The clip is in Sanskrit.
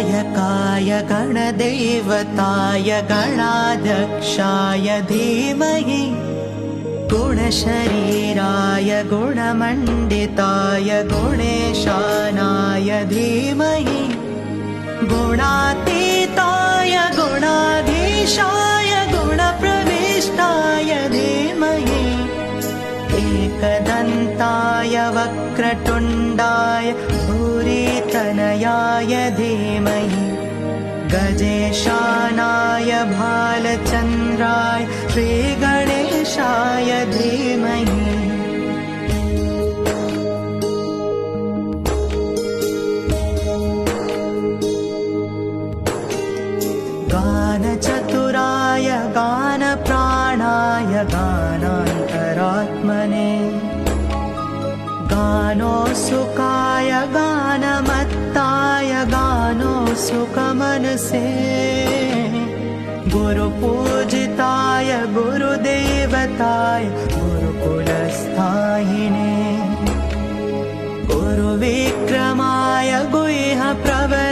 गणनायकाय गणदेवताय गणाध्यक्षाय धीमहि गुणशरीराय गुणमण्डिताय गुणेशानाय धीमहि गुणातीताय गुणाधीशाय गुणप्रविष्टाय धीमहि एकदन्ताय वक्रतुण्डाय भूरितनयाय धीमहि गजेशानाय भालचन्द्राय श्रीगणेशाय धीमहि गानचतुराय गानप्राणाय गानान्तरात्मने गानोत्सुकाय गानमत्ताय गानोत्सुकमनसे गुरुपूजिताय गुरुदेवताय गुरुकुलस्थायिने गुरुविक्रमाय गुह्यप्रवर